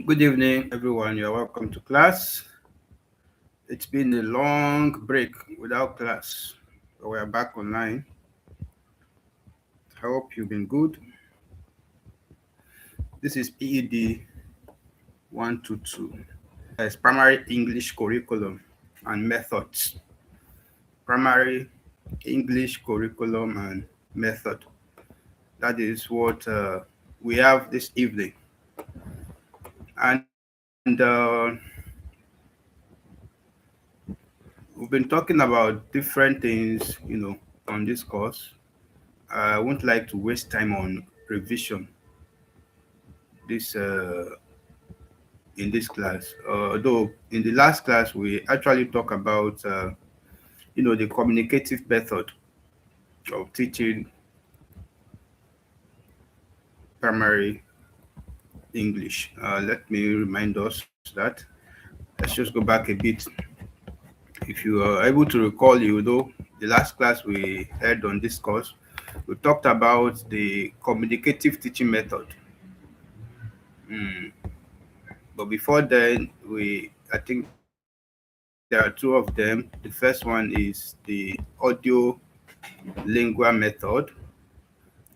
Good evening, everyone. You're welcome to class. It's been a long break without class, but we're back online. I hope you've been good. This is PED 122. It's primary English curriculum and methods. Primary English curriculum and method. That is what we have this evening. And we've been talking about different things, on this course. I won't like to waste time on revision this in this class. Though in the last class we actually talk about the communicative method of teaching primary English. Let me remind us that. Let's just go back a bit. If you are able to recall, the last class we had on this course, we talked about the communicative teaching method. Mm. But before then, I think there are two of them. The first one is the audio lingua method,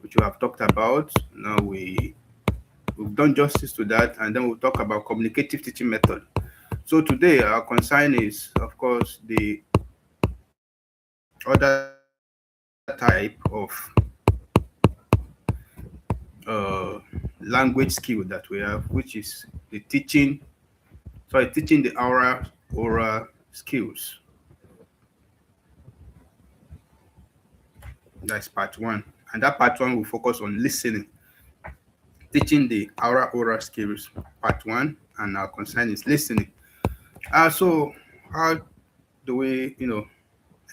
which we have talked about. Now we've done justice to that, and then we'll talk about communicative teaching method. So today our concern is, of course, the other type of language skill that we have, which is the teaching the oral skills. That's part one. And that part one will focus on listening, teaching the oral skills, part one, and our concern is listening. So how do we,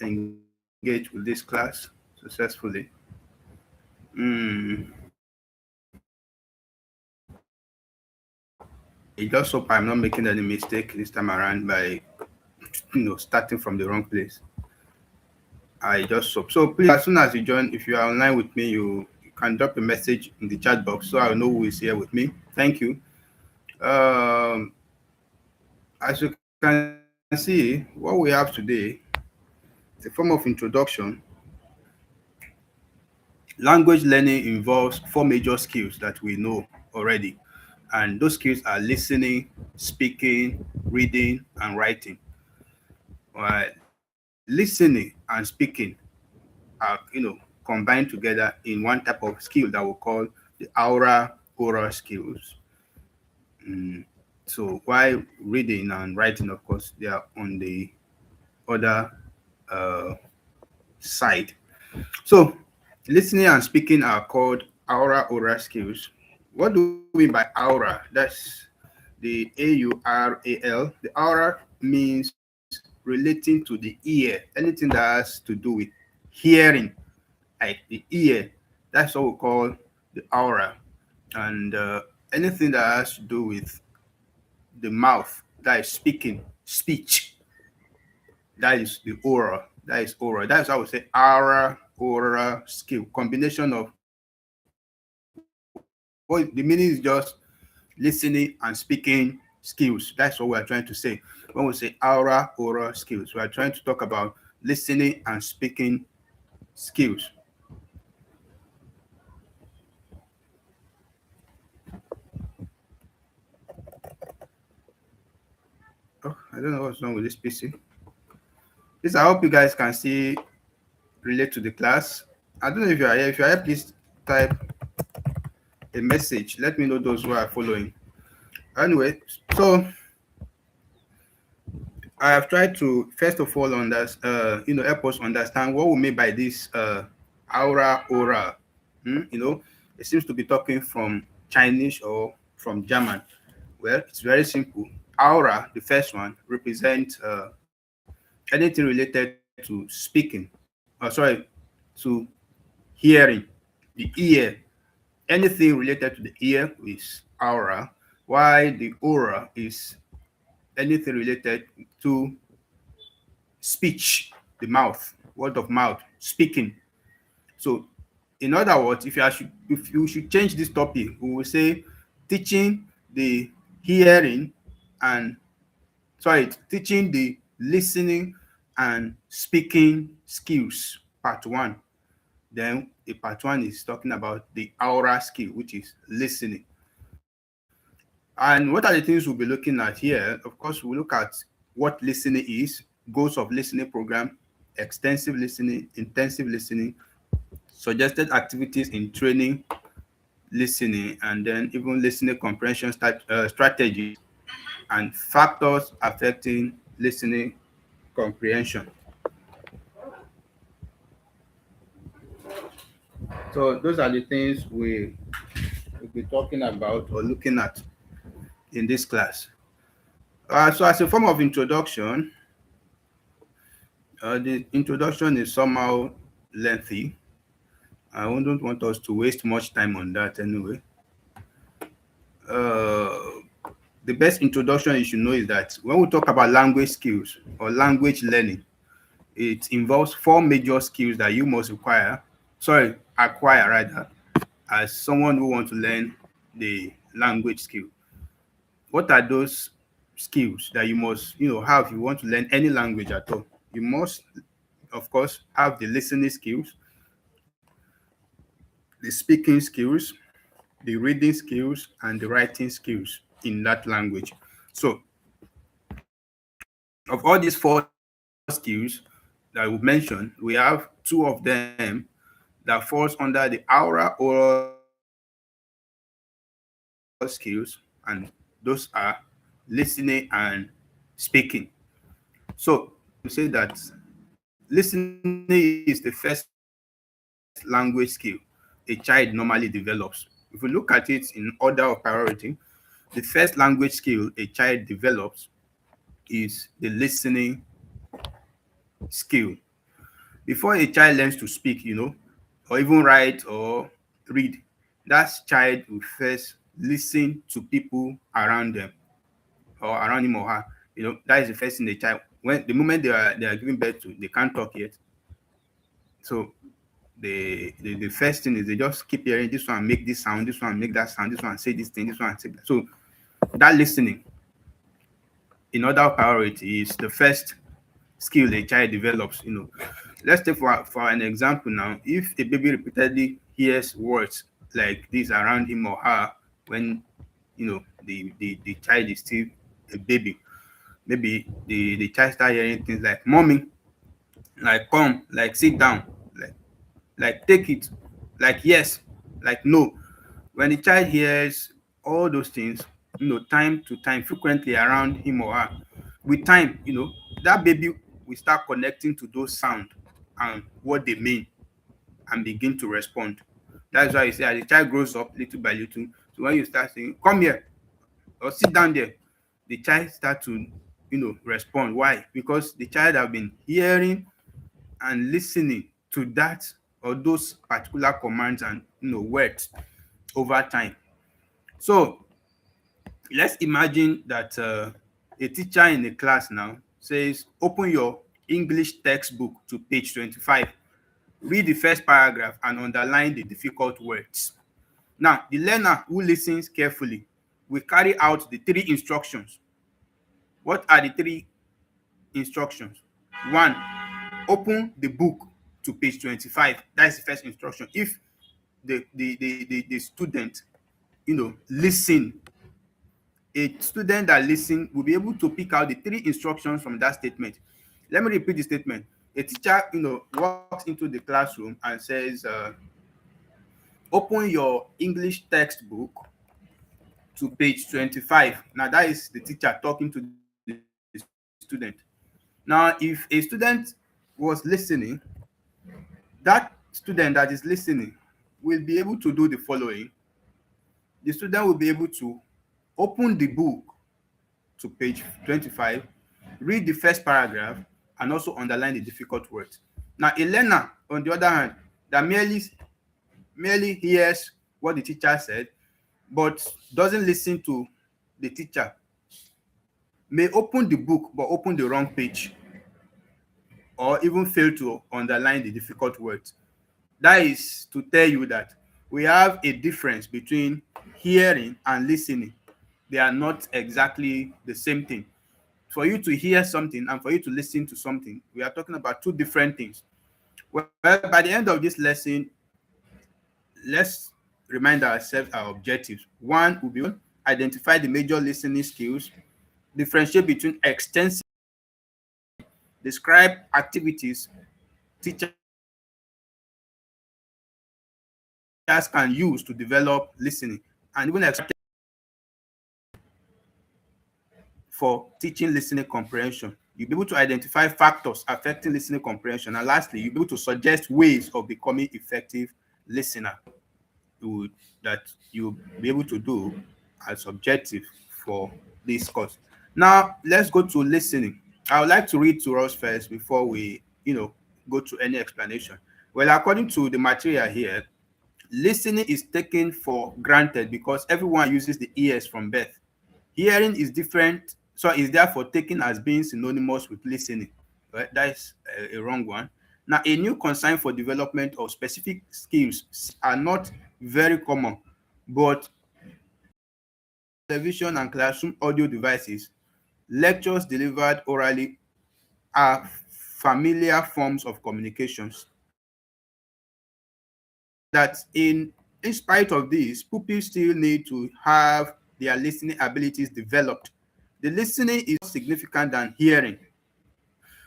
engage with this class successfully? Mm, I just hope I'm not making any mistake this time around by, starting from the wrong place. I just hope. So please, as soon as you join, if you are online with me, you can drop a message in the chat box so I'll know who is here with me. Thank you. Um, as you can see, what we have today is a form of introduction. Language learning involves four major skills that we know already, and those skills are listening, speaking, reading, and writing. Listening and speaking are combined together in one type of skill that we call the oral skills. Mm, so while reading and writing, of course, they are on the other uh, side. So listening and speaking are called oral skills. What do we mean by aura? That's the AURAL. The aura means relating to the ear, anything that has to do with hearing, like the ear. That's what we call the aura. And anything that has to do with the mouth, that is speaking, speech, that is the aura. That is aura. That's how we say oral skill. Combination of what the meaning is just listening and speaking skills. That's what we're trying to say. When we say oral skills, we are trying to talk about listening and speaking skills. Oh, I don't know what's wrong with this PC. Please, I hope you guys can see relate to the class. I don't know if you are here. If you are here, please type a message. Let me know those who are following. Anyway, so I have tried to first of all help us understand what we mean by this oral. It seems to be talking from Chinese or from German. Well, it's very simple. Aura, the first one, represents anything related to speaking. To hearing, the ear. Anything related to the ear is aura, while the aura is anything related to speech, the mouth, word of mouth, speaking. So, in other words, if you should change this topic, we will say teaching the hearing and teaching the listening and speaking skills, part one. Then the part one is talking about the oral skill, which is listening. And what are the things we'll be looking at here? Of course, we'll look at what listening is, goals of listening program, extensive listening, intensive listening, suggested activities in training listening, and then even listening comprehension strategies and factors affecting listening comprehension. So those are the things will be talking about or looking at in this class. So as a form of introduction, the introduction is somehow lengthy. I don't want us to waste much time on that anyway. Uh, the best introduction you should know is that when we talk about language skills or language learning, it involves four major skills that you must acquire rather, as someone who wants to learn the language skill. What are those skills that you must, have if you want to learn any language at all? You must, of course, have the listening skills, the speaking skills, the reading skills, and the writing skills in that language. So, of all these four skills that we mentioned, we have two of them that falls under the oral skills, and those are listening and speaking. So, we can say that listening is the first language skill a child normally develops. If we look at it in order of priority, the first language skill a child develops is the listening skill. Before a child learns to speak, or even write or read, that child will first listen to people around them or around him or her. That is the first thing the child, when the moment they are giving birth to, they can't talk yet. So the first thing is they just keep hearing this one make this sound, this one make that sound, this one say this thing, this one say that. So that listening in order of priority is the first skill a child develops. Let's take for an example now. If a baby repeatedly hears words like this around him or her when the child is still a baby, maybe the child start hearing things like mommy, like come, like sit down, like take it, like yes, like no. When the child hears all those things, time to time, frequently around him or her, with time, that baby will start connecting to those sound and what they mean and begin to respond. That's why you say as the child grows up little by little, so when you start saying, come here or sit down there, the child start to, respond. Why? Because the child have been hearing and listening to that or those particular commands and words over time. So let's imagine that a teacher in a class now says, open your English textbook to page 25. Read the first paragraph and underline the difficult words. Now, the learner who listens carefully will carry out the three instructions. What are the three instructions? One, open the book to page 25. That's the first instruction. If the student, listen, a student that listen will be able to pick out the three instructions from that statement. Let me repeat the statement. A teacher, walks into the classroom and says, open your English textbook to page 25. Now, that is the teacher talking to the student. Now, if a student was listening, that student that is listening will be able to do the following. The student will be able to open the book to page 25, read the first paragraph, and also underline the difficult words. Now, a learner, on the other hand, that merely hears what the teacher said, but doesn't listen to the teacher, may open the book but open the wrong page, or even fail to underline the difficult words. That is to tell you that we have a difference between hearing and listening. They are not exactly the same thing. For you to hear something and for you to listen to something, we are talking about two different things. Well, by the end of this lesson, let's remind ourselves our objectives. One will be identify the major listening skills, differentiate between extensive, describe activities teachers can use to develop listening, and even explain for teaching listening comprehension. You'll be able to identify factors affecting listening comprehension. And lastly, you'll be able to suggest ways of becoming effective listener that you'll be able to do as objective for this course. Now, let's go to listening. I would like to read to us first before we, go to any explanation. Well, according to the material here, listening is taken for granted because everyone uses the ears from birth. Hearing is different, so is therefore taken as being synonymous with listening. Right? That is a wrong one. Now, a new concern for development of specific skills are not very common, but television and classroom audio devices, lectures delivered orally are familiar forms of communications. That in spite of this, pupils still need to have their listening abilities developed. The listening is more significant than hearing.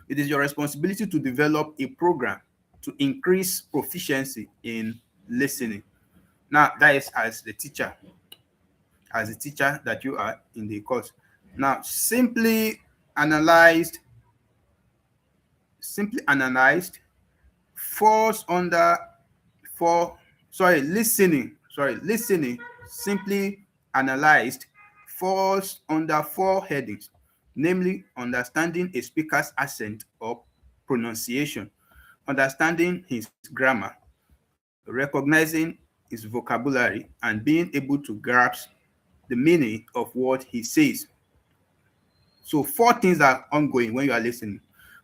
It is your responsibility to develop a program to increase proficiency in listening. Now, that is as a teacher that you are in the course. Now, analyzed, simply analyzed falls under four, listening simply analyzed falls under four headings, namely understanding a speaker's accent or pronunciation, understanding his grammar, recognizing his vocabulary, and being able to grasp the meaning of what he says. So four things are ongoing when you are listening.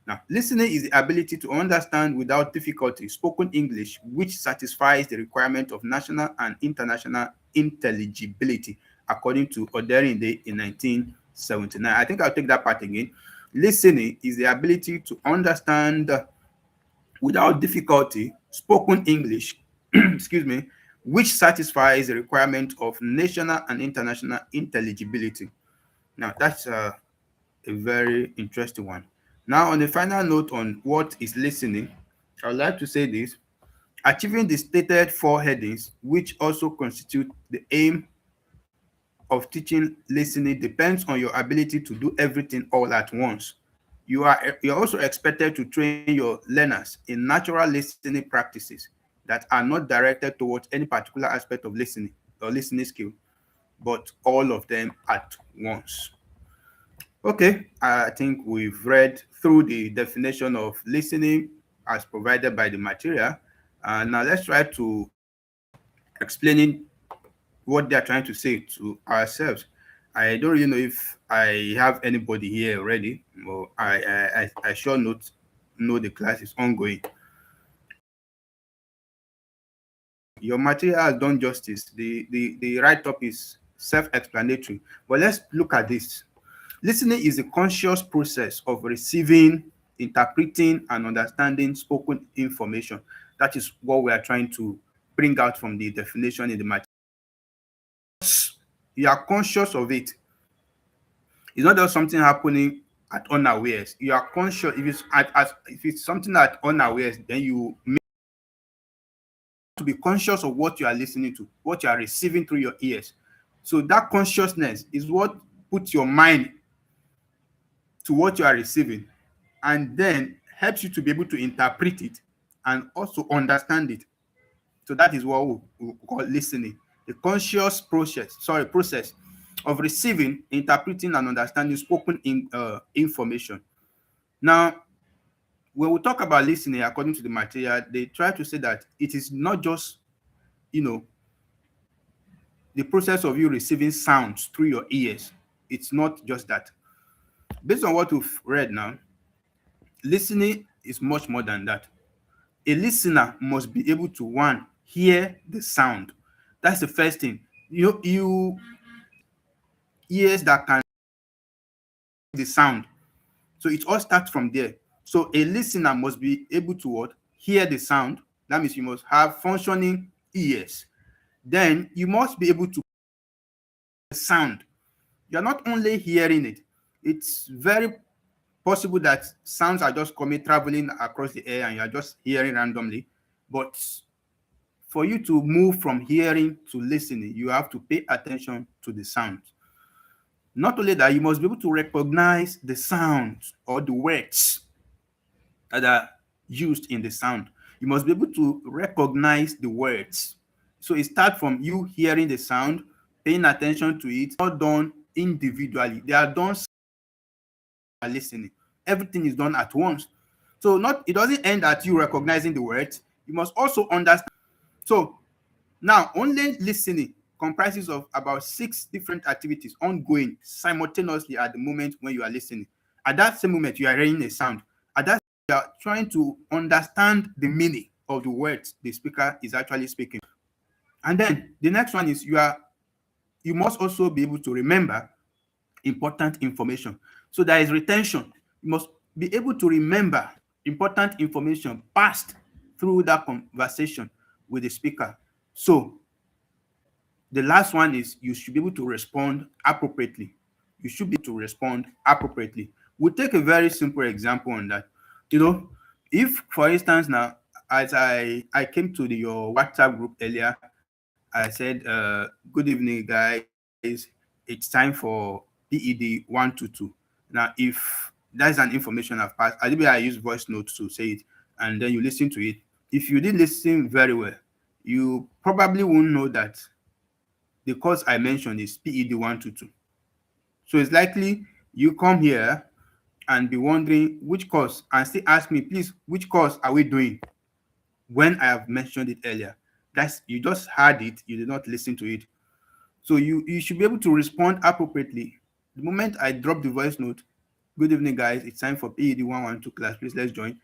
Now, listening is the ability to understand without difficulty spoken English, which satisfies the requirement of national and international intelligibility, according to Oderinde in 1979. I think I'll take that part again. Listening is the ability to understand without difficulty spoken English, excuse me, which satisfies the requirement of national and international intelligibility. Now, that's a very interesting one. Now, on a final note on what is listening, I would like to say this. Achieving the stated four headings, which also constitute the aim of teaching listening, depends on your ability to do everything all at once. You're also expected to train your learners in natural listening practices that are not directed towards any particular aspect of listening or listening skill, but all of them at once. Okay, I think we've read through the definition of listening as provided by the material. Now let's try to explaining what they're trying to say to ourselves. I don't really know if I have anybody here already, but I sure not know the class is ongoing. Your material has done justice. The write-up is self-explanatory. But let's look at this. Listening is a conscious process of receiving, interpreting, and understanding spoken information. That is what we are trying to bring out from the definition in the material. You are conscious of it. It's not just something happening at unawares. You are conscious. If it's something at unawares, then you need to be conscious of what you are listening to, what you are receiving through your ears. So that consciousness is what puts your mind to what you are receiving, and then helps you to be able to interpret it and also understand it. So that is what we call listening. The conscious process of receiving, interpreting, and understanding spoken information. Now, when we talk about listening, according to the material, they try to say that it is not just, you know, the process of you receiving sounds through your ears. It's not just that. Based on what we've read now, listening is much more than that. A listener must be able to, one, hear the sound. That's the first thing. ears that can the sound. So it all starts from there. So a listener must be able to what? Hear the sound. That means you must have functioning ears. Then you must be able to sound. You're not only hearing it, it's very possible that sounds are just coming traveling across the air and you're just hearing randomly. But for you to move from hearing to listening, you have to pay attention to the sound. Not only that, you must be able to recognize the sounds or the words that are used in the sound. You must be able to recognize the words. So it starts from you hearing the sound, paying attention to it, not done individually. They are done listening. Everything is done at once. So not it doesn't end at you recognizing the words. You must also understand. So now only listening comprises of about 6 different activities ongoing simultaneously at the moment when you are listening. At that same moment, you are hearing a sound. At that you are trying to understand the meaning of the words the speaker is actually speaking. And then the next one is you must also be able to remember important information. So there is retention. You must be able to remember important information passed through that conversation with the speaker. So the last one is you should be able to respond appropriately. You should be able to respond appropriately. We'll take a very simple example on that. You know, if for instance now, as I came to your WhatsApp group earlier, I said, good evening, guys. It's time for PED122. Now, if that's an information I've passed, I use voice notes to say it, and then you listen to it. If you did listen very well, you probably won't know that the course I mentioned is PED122. So it's likely you come here and be wondering which course and still ask me, please, which course are we doing when I have mentioned it earlier? That's you just heard it, you did not listen to it. So you should be able to respond appropriately. The moment I drop the voice note, good evening, guys, it's time for PED112 class, please let's join.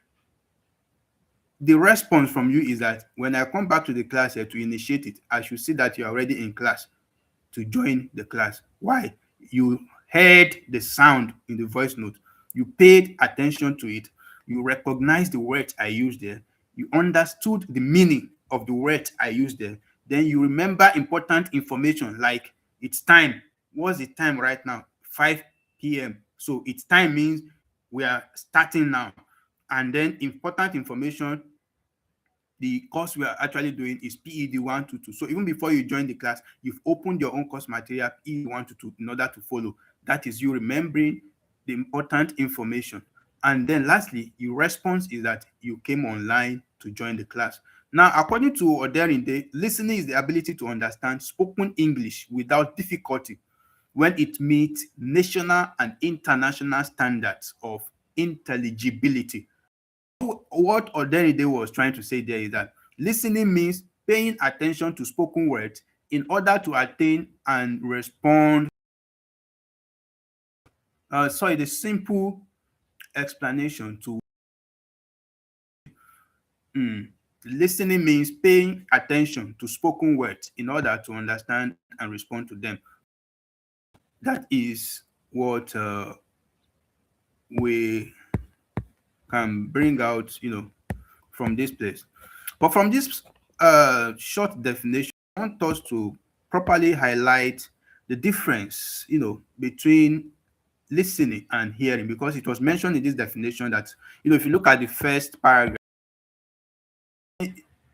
The response from you is that when I come back to the class here to initiate it, I should see that you're already in class to join the class. Why? You heard the sound in the voice note. You paid attention to it. You recognized the words I used there. You understood the meaning of the words I used there. Then you remember important information like it's time. What's the time right now? 5 p.m. So it's time means we are starting now. And then important information, the course we are actually doing is PED122. So even before you join the class, you've opened your own course material PED122 in order to follow. That is you remembering the important information. And then lastly, your response is that you came online to join the class. Now, according to Oderinde, listening is the ability to understand spoken English without difficulty when it meets national and international standards of intelligibility. What Oderide was trying to say there is that listening means paying attention to spoken words in order to attain and respond. Sorry, the simple explanation to listening means paying attention to spoken words in order to understand and respond to them. That is what we can bring out, from this place. But from this short definition, I want us to properly highlight the difference, between listening and hearing, because it was mentioned in this definition that, if you look at the first paragraph,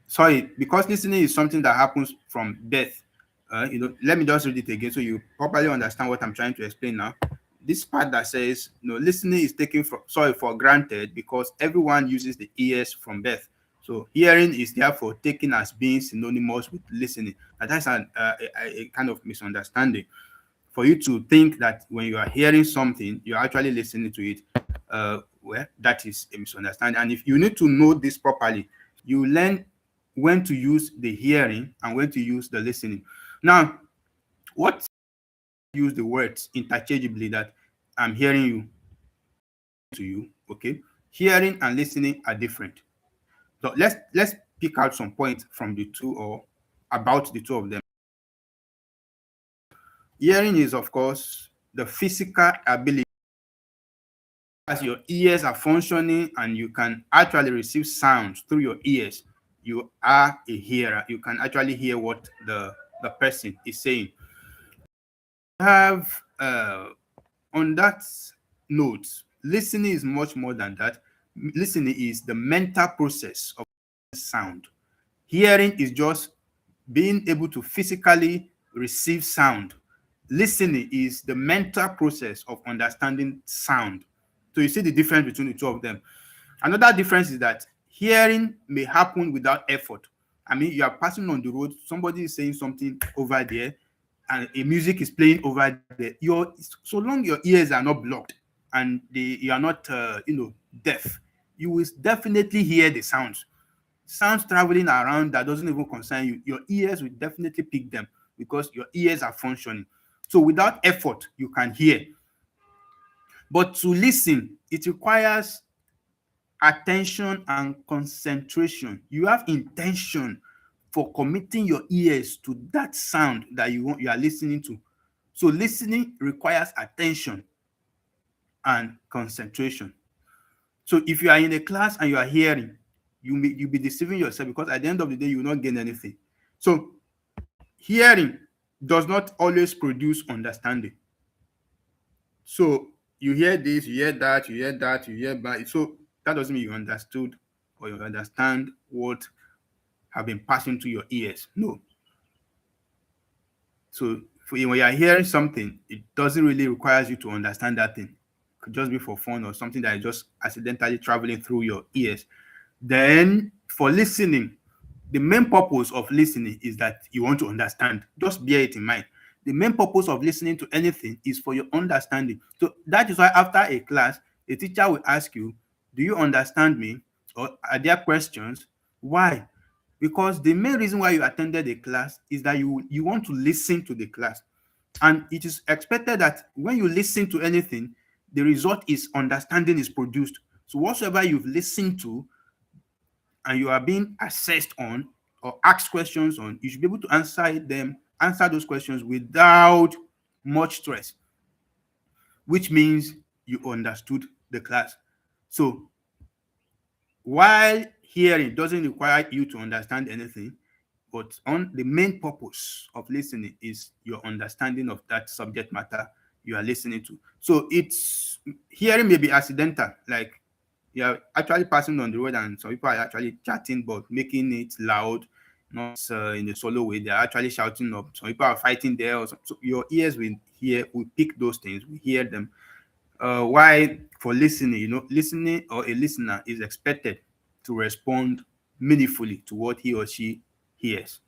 sorry, because listening is something that happens from birth. Let me just read it again so you properly understand what I'm trying to explain now. This part that says, listening is taken for granted because everyone uses the ears from birth. So hearing is therefore taken as being synonymous with listening. And that's a kind of misunderstanding. For you to think that when you are hearing something, you're actually listening to it, well, that is a misunderstanding. And if you need to know this properly, you learn when to use the hearing and when to use the listening. Now, what use the words interchangeably that I'm hearing you to you, okay? Hearing and listening are different. So let's pick out some points from the two or about the two of them. Hearing is, of course, the physical ability as your ears are functioning and you can actually receive sounds through your ears. You are a hearer. You can actually hear what the person is saying. Have on that note, listening is much more than that. Listening is the mental process of sound. Hearing is just being able to physically receive sound. Listening is the mental process of understanding sound. So you see the difference between the two of them. Another difference is that hearing may happen without effort. I mean, you are passing on the road, somebody is saying something over there, and a music is playing over there. So long your ears are not blocked and you are not, deaf, you will definitely hear the sounds traveling around that doesn't even concern you. Your ears will definitely pick them because your ears are functioning. So without effort, you can hear. But to listen, it requires attention and concentration. You have intention for committing your ears to that sound that you are listening to. So listening requires attention and concentration. So if you are in a class and you are hearing, you'll be deceiving yourself because at the end of the day, you will not gain anything. So hearing does not always produce understanding. So you hear this, you hear that, you hear that, you hear that. So that doesn't mean you understood or you understand what have been passing to your ears. No. So when you are hearing something, it doesn't really require you to understand that thing. It could just be for fun or something that is just accidentally traveling through your ears. Then for listening, the main purpose of listening is that you want to understand. Just bear it in mind. The main purpose of listening to anything is for your understanding. So that is why after a class, the teacher will ask you, do you understand me? Or are there questions? Why? Because the main reason why you attended a class is that you want to listen to the class. And it is expected that when you listen to anything, the result is understanding is produced. So whatsoever you've listened to and you are being assessed on or asked questions on, you should be able to answer those questions without much stress, which means you understood the class. So while hearing doesn't require you to understand anything, but on the main purpose of listening is your understanding of that subject matter you are listening to. So it's hearing may be accidental, like you're actually passing on the road and some people are actually chatting but making it loud, not in a solo way. They're actually shouting up. Some people are fighting there. So your ears will pick those things, we hear them. Why for listening, listening or a listener is expected to respond meaningfully to what he or she hears.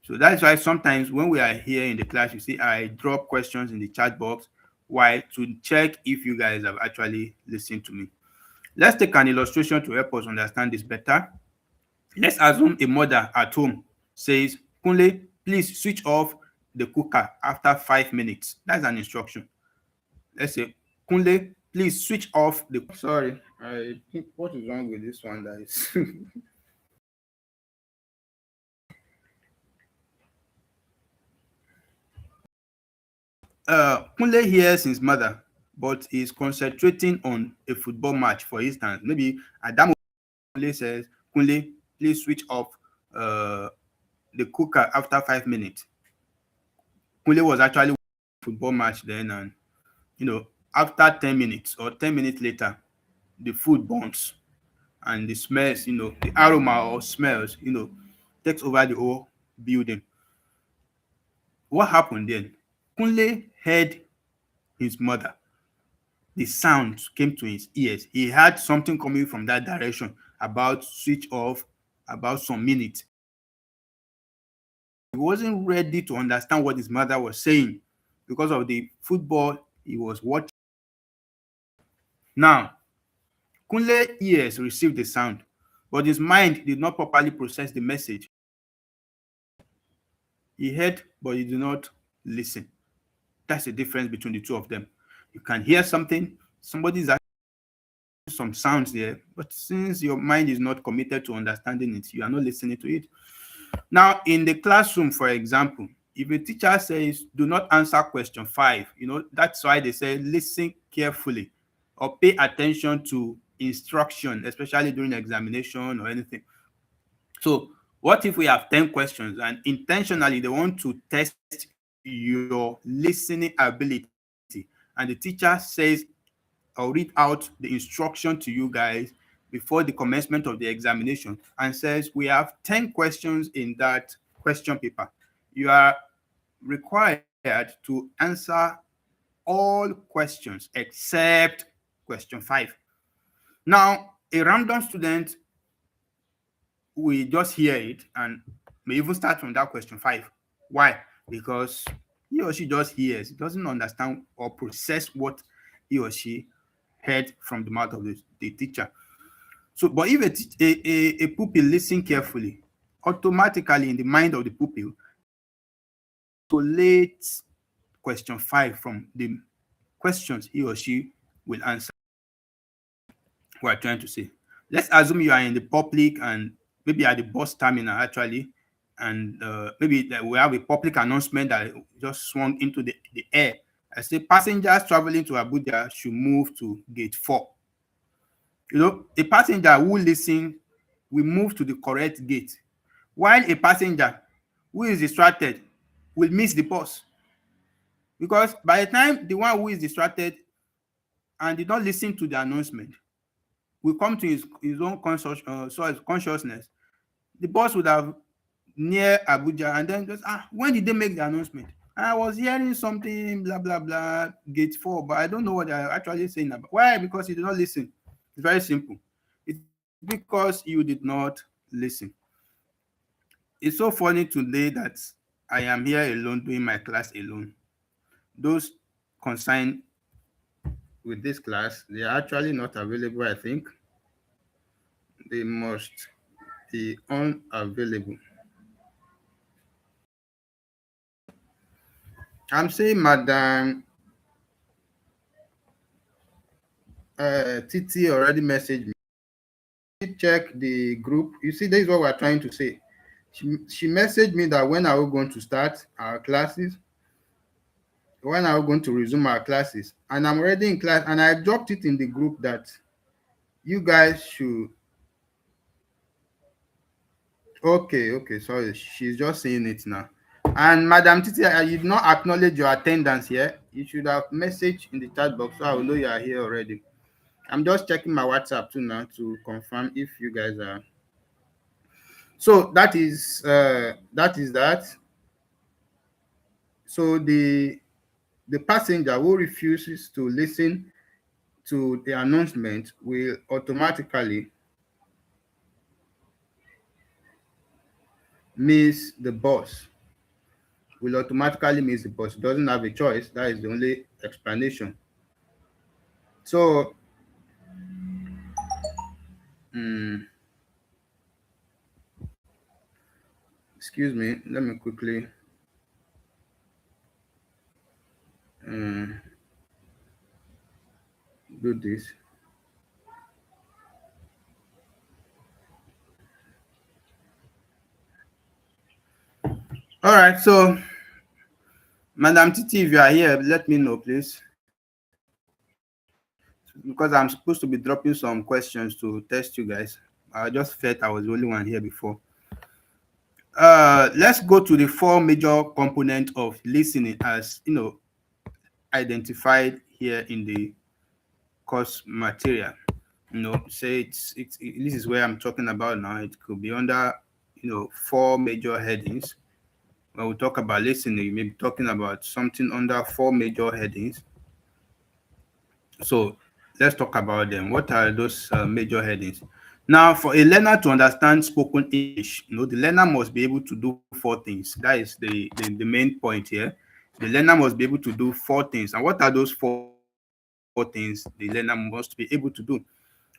So that's why sometimes when we are here in the class, you see I drop questions in the chat box. Why? To check if you guys have actually listened to me. Let's take an illustration to help us understand this better. Let's assume a mother at home says, Kunle, please switch off the cooker after 5 minutes. That's an instruction. Let's say, Kunle, please switch off the. Sorry, I think what is wrong with this one, guys? Kunle hears his mother, but is concentrating on a football match, for instance. Maybe at that moment, Kunle says, Kunle, please switch off uh, the cooker after 5 minutes. Kunle was actually watching a football match then, and after 10 minutes or 10 minutes later, the food burns and the smells, the aroma or smells, takes over the whole building. What happened then? Kunle heard his mother. The sound came to his ears. He heard something coming from that direction about switch off, about some minutes. He wasn't ready to understand what his mother was saying because of the football he was watching. Now, Kunle ears received the sound, but his mind did not properly process the message. He heard, but he did not listen. That's the difference between the two of them. You can hear something, somebody's actually some sounds there, but since your mind is not committed to understanding it, you are not listening to it. Now, in the classroom, for example, If a teacher says, do not answer question 5, that's why they say listen carefully or pay attention to instruction, especially during examination or anything. So what if we have 10 questions and intentionally they want to test your listening ability, and the teacher says or read out the instruction to you guys before the commencement of the examination and says we have 10 questions in that question paper. You are required to answer all questions except question 5. Now, a random student will just hear it and may even start from that question 5. Why? Because he or she just hears, doesn't understand or process what he or she heard from the mouth of the teacher. So, but if a pupil listen carefully, automatically in the mind of the pupil, isolate question 5 from the questions he or she will answer. We're trying to say. Let's assume you are in the public and maybe at the bus terminal actually, and maybe we have a public announcement that just swung into the air. I say passengers traveling to Abuja should move to gate 4. A passenger who listen will move to the correct gate, while a passenger who is distracted will miss the bus, because by the time the one who is distracted and did not listen to the announcement will come to his own consciousness, the bus would have near Abuja and then just, when did they make the announcement? I was hearing something, blah, blah, blah, gate 4, but I don't know what they're actually saying about. Why? Because you did not listen. It's very simple. It's because you did not listen. It's so funny today that I am here alone doing my class alone. Those concerned with this class, they are actually not available, I think. They must be unavailable. I'm saying Madam Titi already messaged me. Check the group. You see, this is what we're trying to say. She messaged me that when are we going to start our classes? When are we going to resume our classes? And I'm already in class, and I dropped it in the group that you guys should. Okay, sorry. She's just saying it now. And Madam Titi, you did not acknowledge your attendance here. You should have messaged in the chat box so I will know you are here already. I'm just checking my WhatsApp too now to confirm if you guys are. So that. So the passenger who refuses to listen to the announcement will automatically miss the bus. Will automatically miss the bus. Doesn't have a choice. That is the only explanation. So, excuse me. Let me quickly. Do this. All right. So, Madam Titi, if you are here, let me know, please. Because I'm supposed to be dropping some questions to test you guys. I just felt I was the only one here before. Let's go to the 4 major components of listening as identified here in the course material. Say this is where I'm talking about now. It could be under 4 major headings. When we talk about listening, you may be talking about something under 4 major headings. So let's talk about them. What are those major headings? Now, for a learner to understand spoken English, the learner must be able to do 4 things. That is the main point here. The learner must be able to do 4 things. And what are those 4 things the learner must be able to do?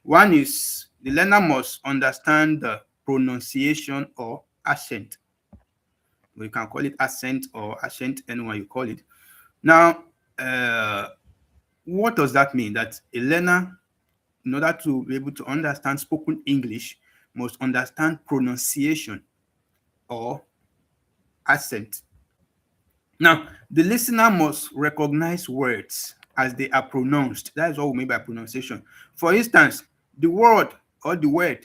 One is the learner must understand the pronunciation or accent. We can call it accent or accent, anyone you call it. Now, what does that mean? That a learner, in order to be able to understand spoken English, must understand pronunciation or accent. Now, the listener must recognize words as they are pronounced. That is what we mean by pronunciation. For instance, the word or the word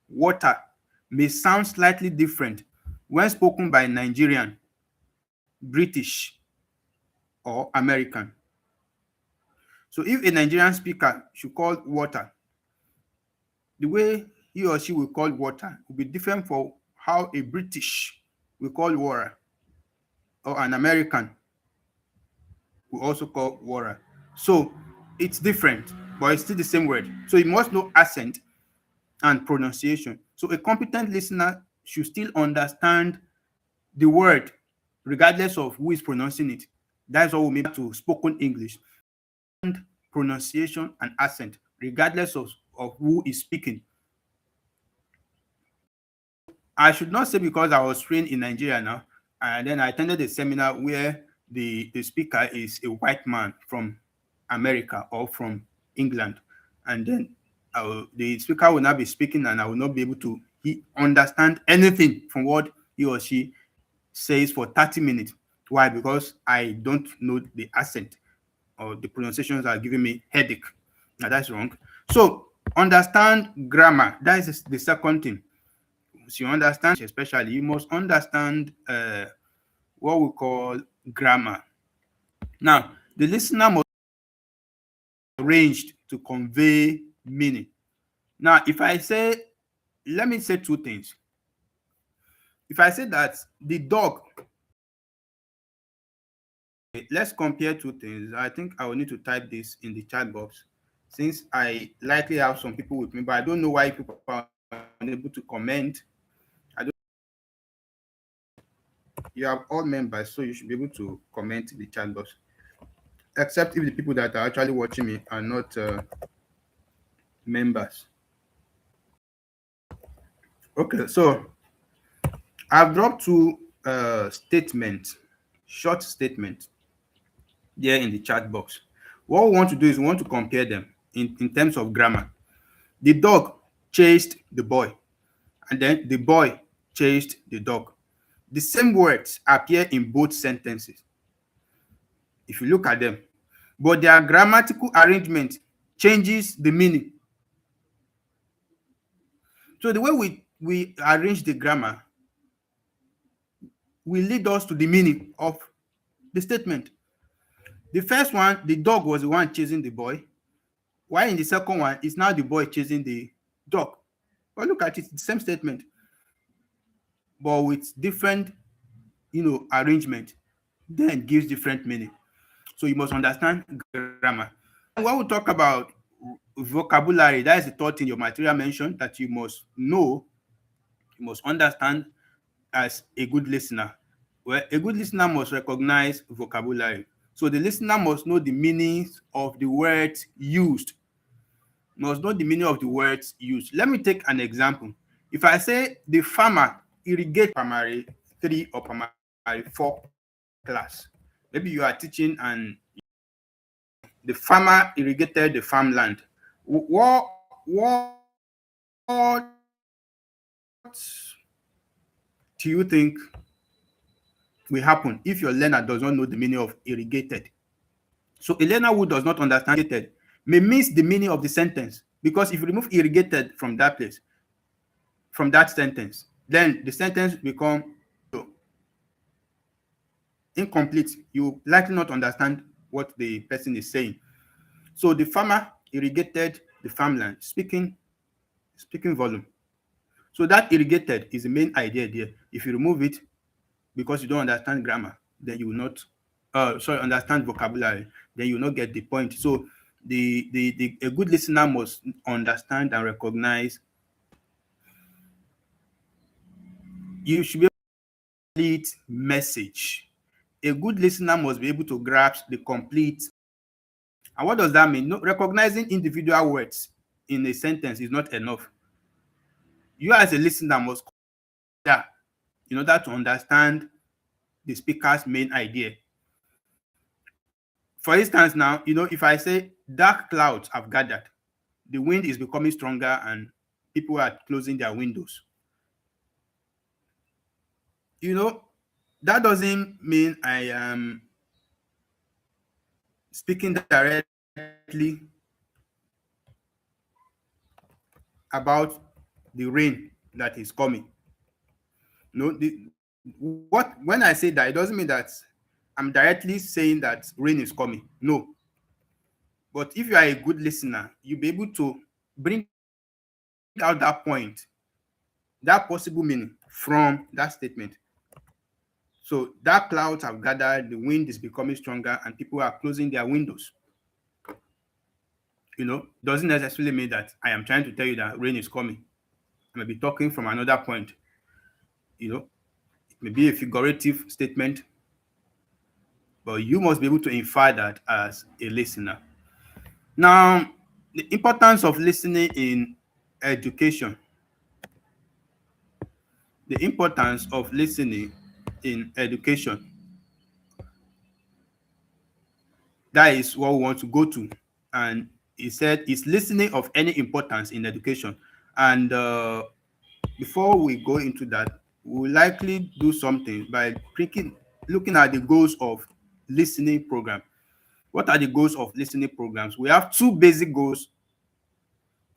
water may sound slightly different when spoken by Nigerian, British, or American. So if a Nigerian speaker should call water, the way he or she will call water will be different from how a British will call water, or an American will also call water. So it's different, but it's still the same word. So you must know accent and pronunciation. So a competent listener should still understand the word regardless of who is pronouncing it. That's what we mean to spoken English. And pronunciation and accent, regardless of who is speaking. I should not say because I was trained in Nigeria now, and then I attended a seminar where the speaker is a white man from America or from England, and then the speaker will not be speaking, and I will not be able to understand anything from what he or she says for 30 minutes. Why? Because I don't know the accent, or the pronunciations are giving me headache. Now that's wrong. So understand grammar. That is the second thing. So you understand, especially you must understand what we call grammar. Now the listener must be arranged to convey meaning. Now if I say, let me say two things. If I say that the dog, let's compare two things. I think I will need to type this in the chat box, since I likely have some people with me, but I don't know why people are unable to comment. I don't. You have all members, so you should be able to comment in the chat box, except if the people that are actually watching me are not members. Okay, so I've dropped two statements, short statements there in the chat box. What we want to do is we want to compare them in terms of grammar. The dog chased the boy, and then the boy chased the dog. The same words appear in both sentences if you look at them, but their grammatical arrangement changes the meaning. So the way we arrange the grammar will lead us to the meaning of the statement. The first one, the dog was the one chasing the boy, while in the second one, it's now the boy chasing the dog. But look at it, the same statement, but with different, arrangement, then gives different meaning. So you must understand grammar. Then when we talk about vocabulary, that is the third thing your material mentioned that you must know, you must understand as a good listener. Well, a good listener must recognize vocabulary. So the listener must know the meanings of the words used. Must know the meaning of the words used. Let me take an example. If I say the farmer irrigates primary 3 or primary 4 class, maybe you are teaching and the farmer irrigated the farmland. What do you think will happen if your learner does not know the meaning of irrigated? So a learner who does not understand irrigated may miss the meaning of the sentence, because if you remove irrigated from that place, from that sentence, then the sentence become incomplete. You likely not understand what the person is saying. So the farmer irrigated the farmland, speaking volume. So that irrigated is the main idea there. If you remove it because you don't understand grammar, then you will not understand vocabulary, then you will not get the point. So a good listener must understand and recognize. You should be able to complete message. A good listener must be able to grasp the complete. And what does that mean? No, recognizing individual words in a sentence is not enough. You as a listener must consider in order to understand the speaker's main idea. For instance, now, if I say dark clouds have gathered, the wind is becoming stronger and people are closing their windows. That doesn't mean I am speaking directly about the rain that is coming. No, what when I say that, it doesn't mean that I'm directly saying that rain is coming. No, but if you are a good listener, you'll be able to bring out that point, that possible meaning from that statement. So that clouds have gathered, the wind is becoming stronger, and people are closing their windows. Doesn't necessarily mean that I am trying to tell you that rain is coming. I may be talking from another point. You know, it may be a figurative statement, but you must be able to infer that as a listener. Now, the importance of listening in education. The importance of listening in education. That is what we want to go to. And he said, is listening of any importance in education? And before we go into that, we'll likely do something by looking at the goals of listening program. What are the goals of listening programs? We have two basic goals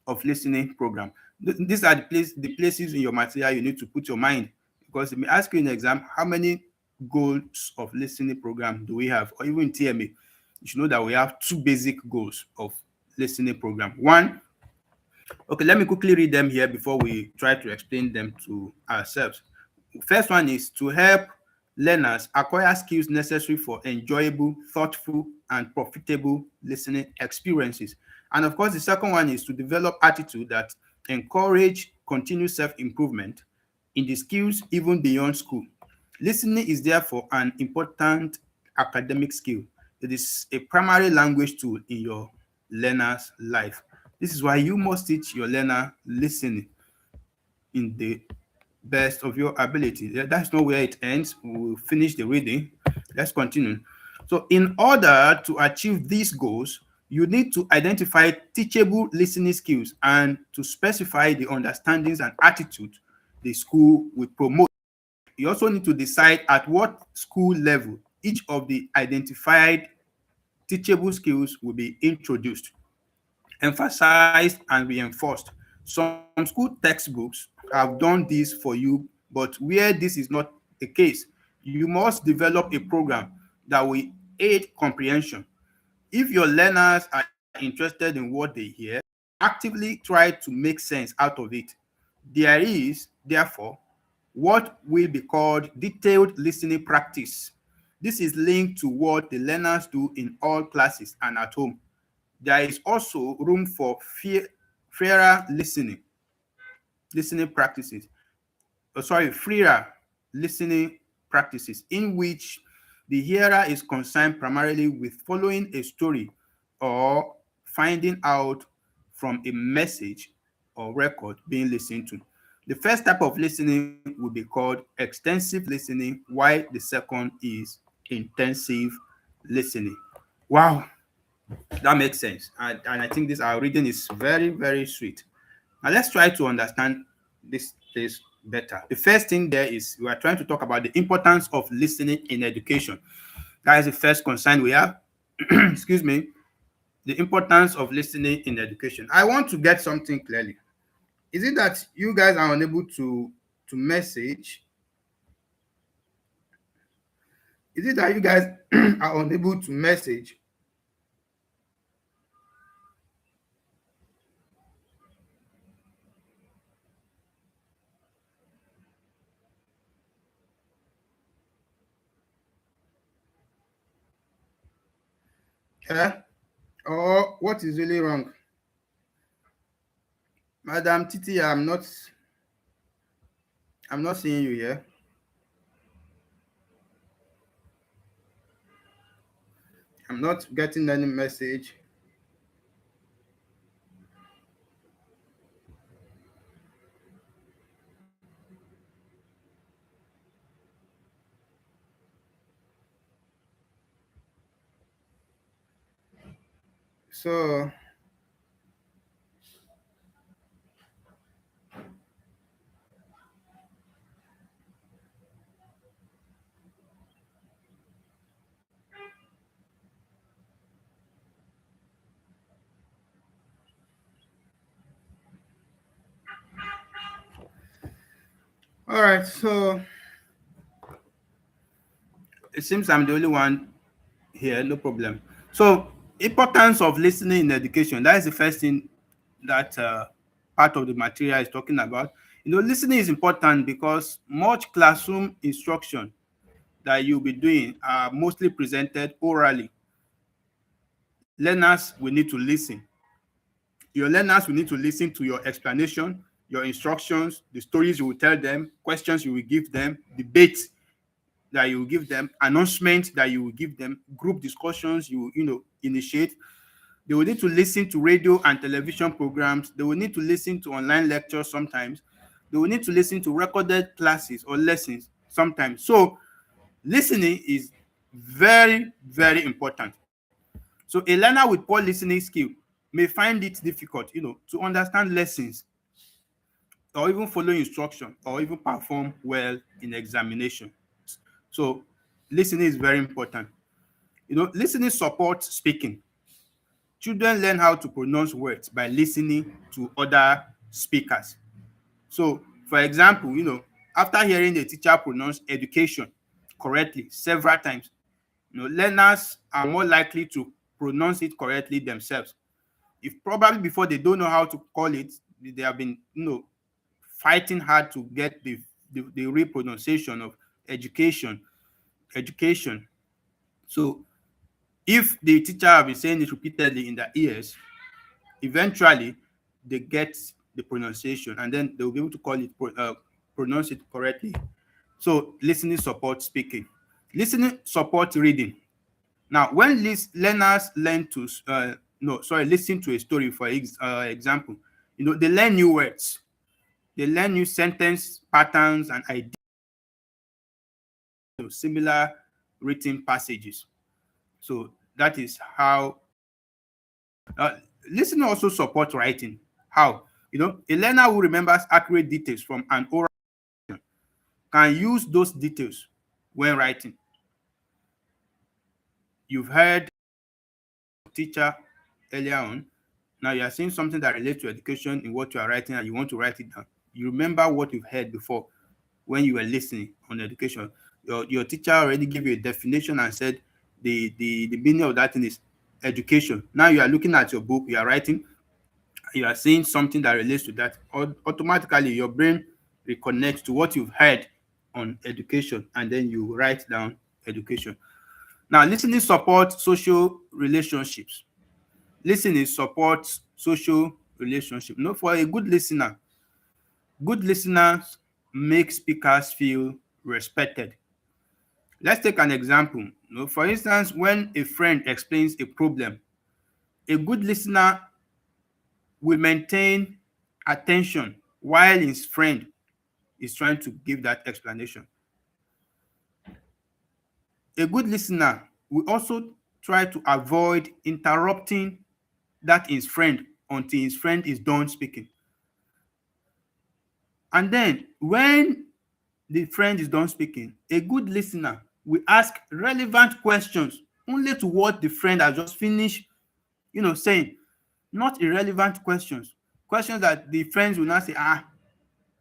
of listening program. These are the places in your material you need to put your mind, because it may ask you in the exam, how many goals of listening program do we have? Or even in TMA, you should know that we have two basic goals of listening program. One, okay, let me quickly read them here before we try to explain them to ourselves. First one is to help learners acquire skills necessary for enjoyable, thoughtful, and profitable listening experiences. And of course, the second one is to develop attitude that encourage continuous self-improvement in the skills even beyond school. Listening is therefore an important academic skill. It is a primary language tool in your learner's life. This is why you must teach your learner listening in the best of your ability. That's not where it ends. We'll finish the reading. Let's continue. So, in order to achieve these goals, you need to identify teachable listening skills and to specify the understandings and attitude the school will promote. You also need to decide at what school level each of the identified teachable skills will be introduced, emphasized, and reinforced. Some school textbooks have done this for you, but where this is not the case, you must develop a program that will aid comprehension. If your learners are interested in what they hear, actively try to make sense out of it. There is, therefore, what will be called detailed listening practice. This is linked to what the learners do in all classes and at home. There is also room for fairer listening practices. Freer listening practices in which the hearer is concerned primarily with following a story or finding out from a message or record being listened to. The first type of listening will be called extensive listening, while the second is intensive listening. Wow, that makes sense. And I think this our reading is very, very sweet. Now let's try to understand this better. The first thing there is we are trying to talk about the importance of listening in education. That is the first concern we have. Excuse me. The importance of listening in education. I want to get something clearly. Is it that you guys are unable to message? Is it that you guys are unable to message? Yeah? Or what is really wrong? Madam Titi, I'm not seeing you here. I'm not getting any message. So All right, so it seems I'm the only one here, no problem. So, importance of listening in education. That is the first thing that part of the material is talking about. Listening is important because much classroom instruction that you'll be doing are mostly presented orally. Learners will need to listen. Your learners will need to listen to your explanation, your instructions, the stories you will tell them, questions you will give them, debates that you will give them, announcements that you will give them, group discussions you will, initiate. They will need to listen to radio and television programs. They will need to listen to online lectures sometimes. They will need to listen to recorded classes or lessons sometimes. So listening is very, very important. So a learner with poor listening skill may find it difficult, to understand lessons or even follow instruction or even perform well in examination. So listening is very important. Listening supports speaking. Children learn how to pronounce words by listening to other speakers. So, for example, after hearing the teacher pronounce education correctly several times, learners are more likely to pronounce it correctly themselves. If probably before they don't know how to call it, they have been, fighting hard to get the real pronunciation of education. Education. So, if the teacher have been saying it repeatedly in their ears, eventually they get the pronunciation and then they'll be able to pronounce it correctly. So listening supports speaking. Listening supports reading. Now, when learners learn to no sorry listen to a story, for example, they learn new words, they learn new sentence patterns and ideas, similar written passages. So that is how listening also supports writing. How? A learner who remembers accurate details from an oral can use those details when writing. You've heard teacher earlier on. Now you are saying something that relates to education in what you are writing and you want to write it down. You remember what you've heard before when you were listening on education. Your teacher already gave you a definition and said the meaning of that thing is education. Now you are looking at your book, you are writing, you are saying something that relates to that. Automatically your brain reconnects to what you've heard on education and then you write down education. Now, listening supports social relationships. Listening supports social relationship. For a good listeners make speakers feel respected. Let's take an example. For instance, when a friend explains a problem, a good listener will maintain attention while his friend is trying to give that explanation. A good listener will also try to avoid interrupting that his friend until his friend is done speaking. And then when the friend is done speaking, a good listener will ask relevant questions only to what the friend has just finished, saying, not irrelevant questions. Questions that the friends will not say,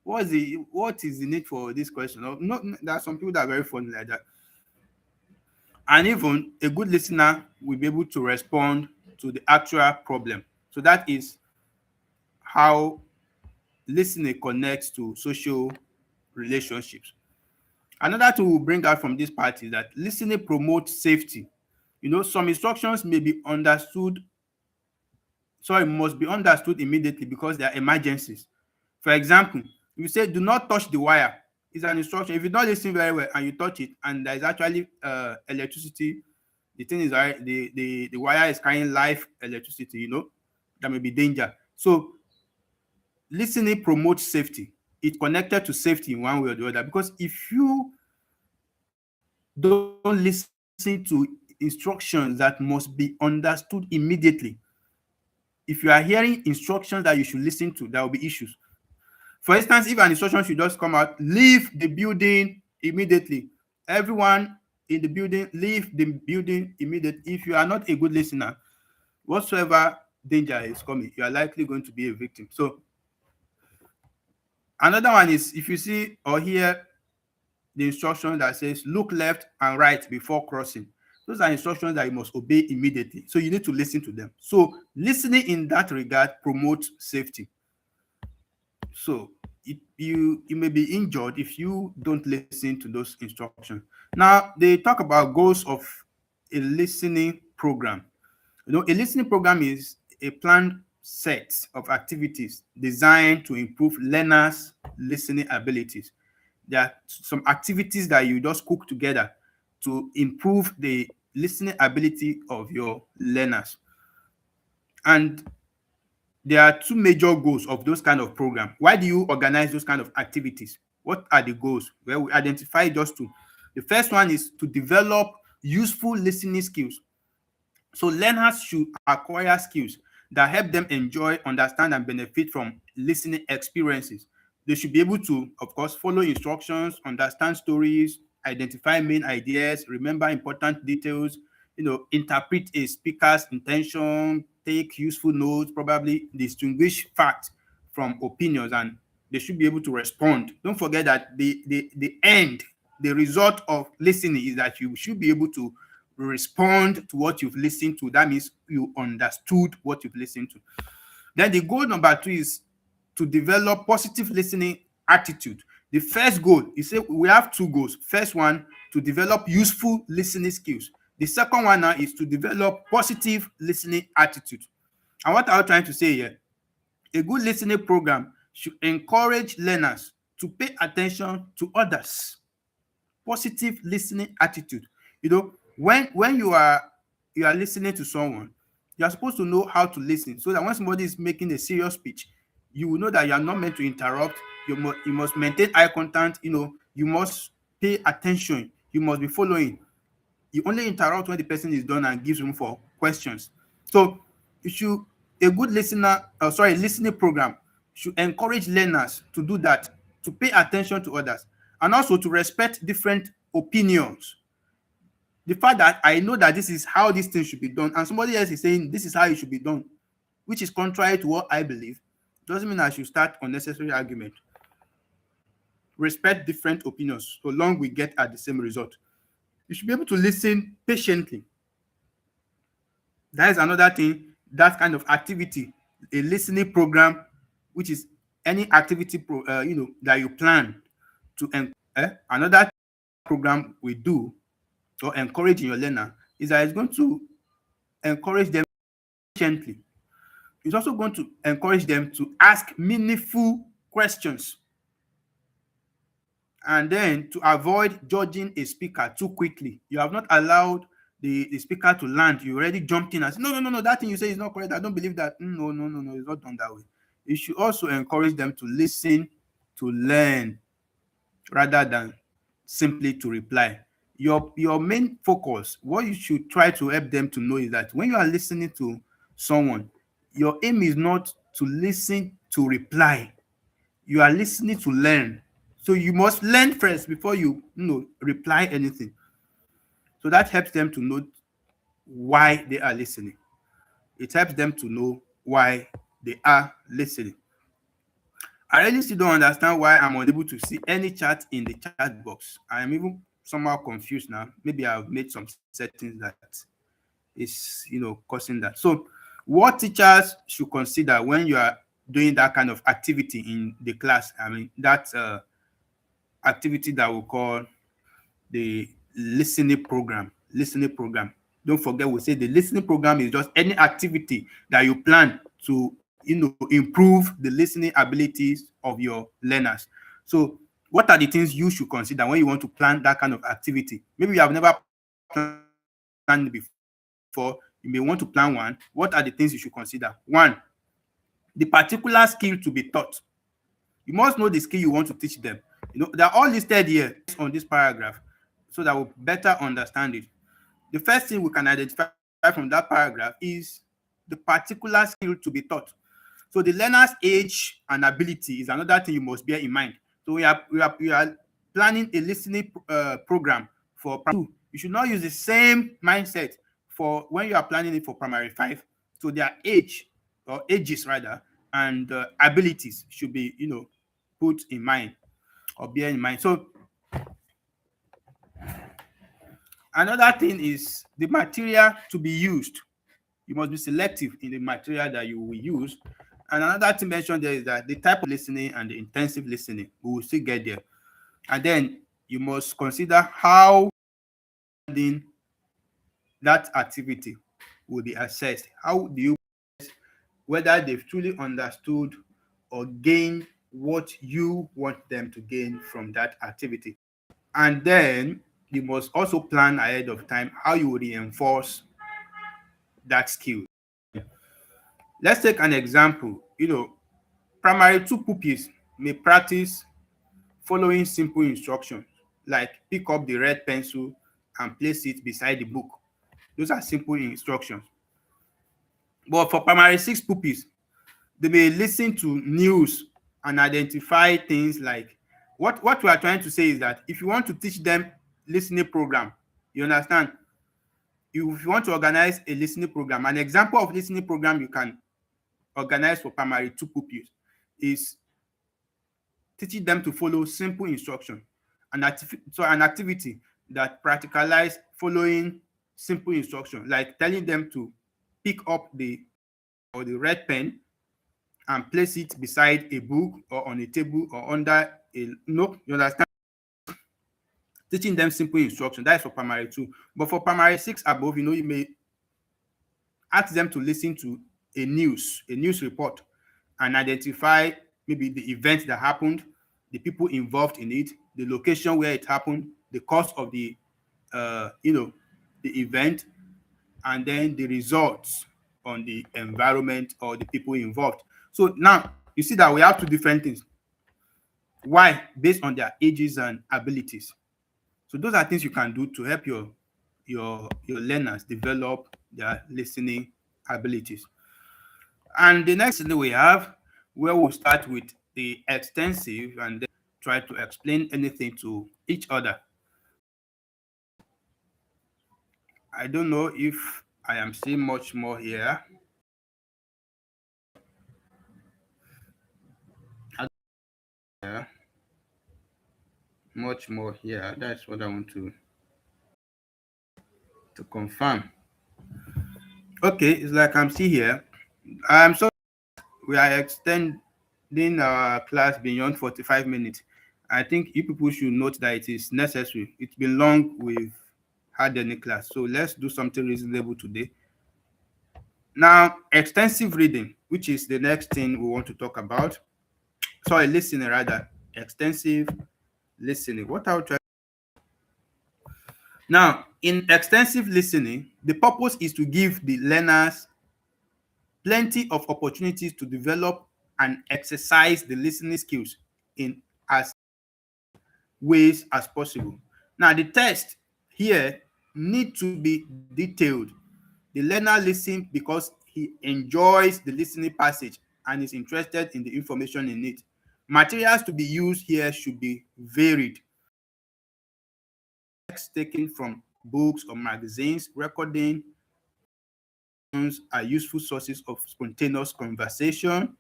what is the need for this question? Or no, there are some people that are very funny like that. And even a good listener will be able to respond to the actual problem. So that is how listening connects to social relationships. Another thing we'll bring out from this part is that listening promotes safety. Some instructions may be understood, sorry, must be understood immediately because they are emergencies. For example, you say, do not touch the wire. It's an instruction. If you don't listen very well and you touch it and there is actually electricity, the thing is, the wire is carrying live electricity, there may be danger. So listening promotes safety. It connected to safety in one way or the other, because if you don't listen to instructions that must be understood immediately, if you are hearing instructions that you should listen to, there will be issues. For instance, if an instruction should just come out, leave the building immediately. Everyone in the building, leave the building immediately. If you are not a good listener, whatsoever danger is coming, you are likely going to be a victim. So Another one is if you see or hear the instruction that says look left and right before crossing. Those are instructions that you must obey immediately. So you need to listen to them. So listening in that regard promotes safety. So you may be injured if you don't listen to those instructions. Now they talk about goals of a listening program. A listening program is a planned set of activities designed to improve learners' listening abilities. There are some activities that you just cook together to improve the listening ability of your learners. And there are two major goals of those kind of program. Why do you organize those kind of activities? What are the goals? Well, we identify just two. The first one is to develop useful listening skills. So learners should acquire skills that help them enjoy, understand, and benefit from listening experiences. They should be able to, of course, follow instructions, understand stories, identify main ideas, remember important details, interpret a speaker's intention, take useful notes, probably distinguish facts from opinions, and they should be able to respond. Don't forget that the result of listening is that you should be able to respond to what you've listened to. That means you understood what you've listened to. Then the goal number two is to develop positive listening attitude. The first goal, you say we have two goals. First one, to develop useful listening skills. The second one now is to develop positive listening attitude. And what I'm trying to say here, a good listening program should encourage learners to pay attention to others. Positive listening attitude. When you are listening to someone, you are supposed to know how to listen so that when somebody is making a serious speech, you will know that you are not meant to interrupt. You must maintain eye contact. You must pay attention. You must be following. You only interrupt when the person is done and gives room for questions. So you should a good listening program should encourage learners to do that, to pay attention to others, and also to respect different opinions. The fact that I know that this is how this thing should be done, and somebody else is saying this is how it should be done, which is contrary to what I believe, doesn't mean I should start unnecessary argument. Respect different opinions so long we get at the same result. You should be able to listen patiently. That is another thing, that kind of activity, a listening program, which is any activity that you plan to another program we do or encourage in your learner is that it's going to encourage them patiently. It's also going to encourage them to ask meaningful questions, and then to avoid judging a speaker too quickly. You have not allowed the speaker to land. You already jumped in and said, no, that thing you say is not correct. I don't believe that. No, it's not done that way. You should also encourage them to listen, to learn, rather than simply to reply. Your main focus, what you should try to help them to know is that when you are listening to someone, your aim is not to listen to reply. You are listening to learn. So you must learn first before you reply anything. So that helps them to know why they are listening. It helps them to know why they are listening. I really still don't understand why I'm unable to see any chat in the chat box. I am even somehow confused now. Maybe I've made some settings that is causing that. So what teachers should consider when you are doing that kind of activity in the class, that activity that we call the listening program. Don't forget, we say the listening program is just any activity that you plan to improve the listening abilities of your learners. So what are the things you should consider when you want to plan that kind of activity? Maybe you have never planned it before. You may want to plan one. What are the things you should consider? One, the particular skill to be taught. You must know the skill you want to teach them. They're all listed here on this paragraph so that we'll better understand it. The first thing we can identify from that paragraph is the particular skill to be taught. So the learner's age and ability is another thing you must bear in mind. So we are planning a listening program for primary 2. You should not use the same mindset for when you are planning it for primary 5. So their age or ages rather and abilities should be put in mind or bear in mind. So another thing is the material to be used. You must be selective in the material that you will use. And another thing mentioned there is that the type of listening and the intensive listening, we will still get there. And then you must consider how that activity will be assessed. How do you whether they've truly understood or gained what you want them to gain from that activity? And then you must also plan ahead of time how you will reinforce that skill. Let's take an example. Primary two pupils may practice following simple instructions like pick up the red pencil and place it beside the book. Those are simple instructions. But for primary six pupils, they may listen to news and identify things like what we are trying to say is that if you want to teach them listening program, you understand, if you want to organize a listening program, an example of listening program you can organize for primary two pupils is teaching them to follow simple instruction, an activity that practicalize following simple instruction, like telling them to pick up the red pen and place it beside a book or on a table or under a note. You understand? Teaching them simple instruction. That is for primary two. But for primary six above, you may ask them to listen to a news report and identify maybe the event that happened, the people involved in it, the location where it happened, the cause of the the event, and then the results on the environment or the people involved. So now you see that we have two different things. Why? Based on their ages and abilities. So those are things you can do to help your learners develop their listening abilities. And the next thing we have, where we'll start with the extensive and then try to explain anything to each other. I don't know if I am seeing much more here. Much more here. That's what I want to confirm. Okay, it's like I'm still here. I'm sorry we are extending our class beyond 45 minutes. I think you people should note that it is necessary. It's been long we've had any class, so let's do something reasonable today. Now, extensive reading, which is the next thing we want to talk about. Sorry, listening rather. Extensive listening. What I'll try. Now, in extensive listening, the purpose is to give the learners plenty of opportunities to develop and exercise the listening skills in as ways as possible. Now, the test here need to be detailed. The learner listens because he enjoys the listening passage and is interested in the information in it. Materials to be used here should be varied. Text taken from books or magazines, recording are useful sources of spontaneous conversation.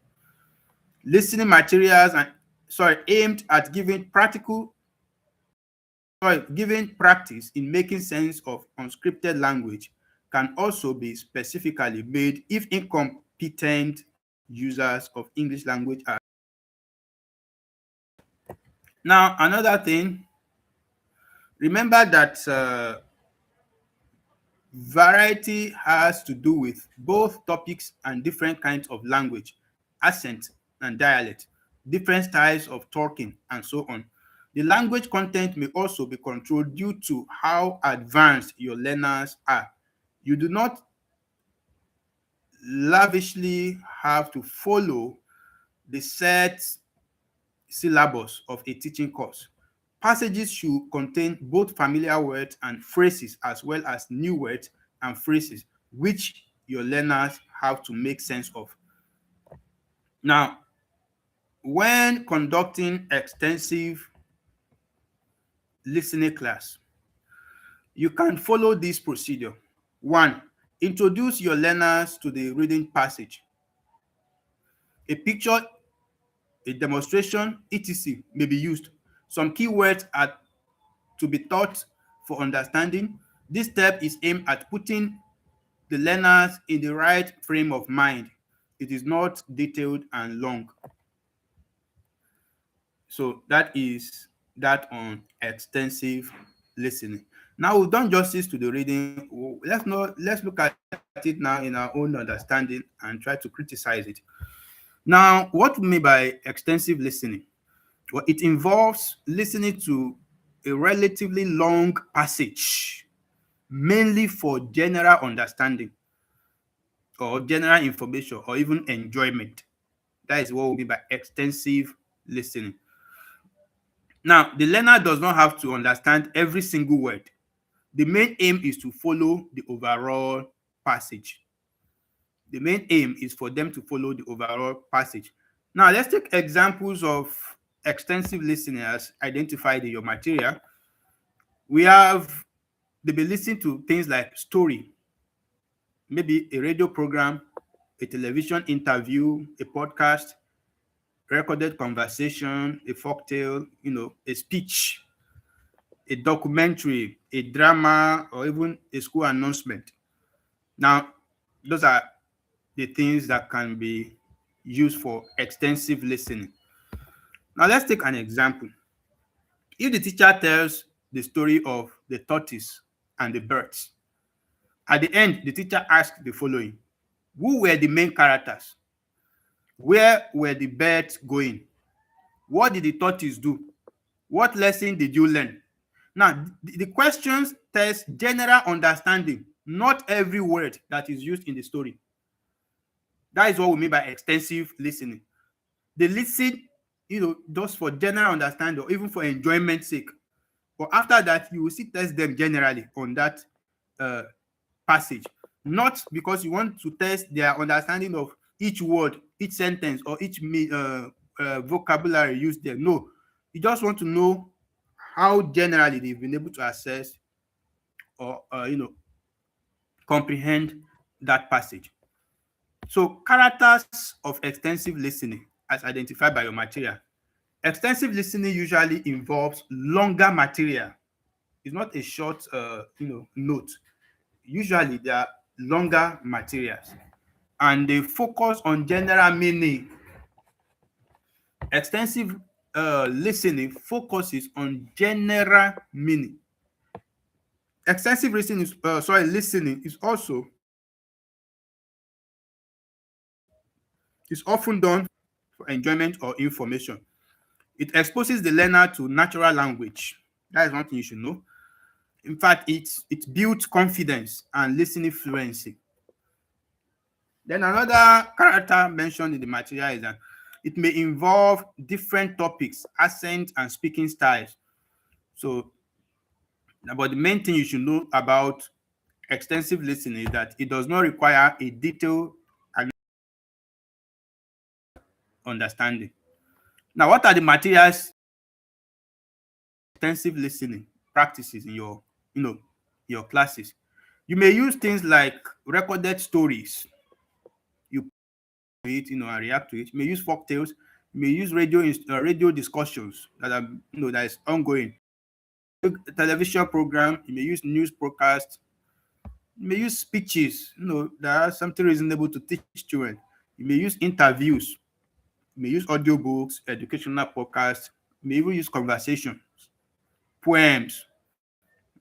Listening materials aimed at giving practice in making sense of unscripted language can also be specifically made if incompetent users of English language are. Now, another thing, remember that variety has to do with both topics and different kinds of language, accent and dialect, different styles of talking, and so on. The language content may also be controlled due to how advanced your learners are. You do not lavishly have to follow the set syllabus of a teaching course. Passages should contain both familiar words and phrases as well as new words and phrases which your learners have to make sense of. Now, when conducting extensive listening class, you can follow this procedure. 1. Introduce your learners to the reading passage. A picture a demonstration, etc. may be used. Some keywords are to be taught for understanding. This step is aimed at putting the learners in the right frame of mind. It is not detailed and long. So that is that on extensive listening. Now we've done justice to the reading. Let's look at it now in our own understanding and try to criticize it. Now, what we mean by extensive listening? Well, it involves listening to a relatively long passage, mainly for general understanding or general information or even enjoyment. That is what we mean by extensive listening. Now, the learner does not have to understand every single word. The main aim is to follow the overall passage. The main aim is for them to follow the overall passage. Now, let's take examples of extensive listening as identified in your material. We have, they be listening to things like story, maybe a radio program, a television interview, a podcast, recorded conversation, a folktale, a speech, a documentary, a drama, or even a school announcement. Now, those are the things that can be used for extensive listening. Now, let's take an example. If the teacher tells the story of the tortoise and the birds, at the end, the teacher asks the following: who were the main characters? Where were the birds going? What did the tortoise do? What lesson did you learn? Now, the questions test general understanding, not every word that is used in the story. That is what we mean by extensive listening. They listen, just for general understanding or even for enjoyment's sake. But after that, you will still test them generally on that uh, passage, not because you want to test their understanding of each word, each sentence, or each vocabulary used there. No, you just want to know how generally they've been able to assess or comprehend that passage. So, characters of extensive listening, as identified by your material. Extensive listening usually involves longer material. It's not a short, note. Usually, they are longer materials, and they focus on general meaning. Extensive listening focuses on general meaning. Extensive listening is often done for enjoyment or information. It exposes the learner to natural language. That is one thing you should know. In fact, it builds confidence and listening fluency. Then another character mentioned in the material is that it may involve different topics, accent, and speaking styles. So, but the main thing you should know about extensive listening is that it does not require a detailed understanding. Now, what are the materials extensive listening practices in your classes? You may use things like recorded stories. You it, and react to it. You may use folk tales. You may use radio discussions that are that is ongoing. A television program. You may use news broadcast. You may use speeches. That are something reasonable to teach children. You may use interviews. You may use audiobooks, educational podcasts. You may even use conversations, poems,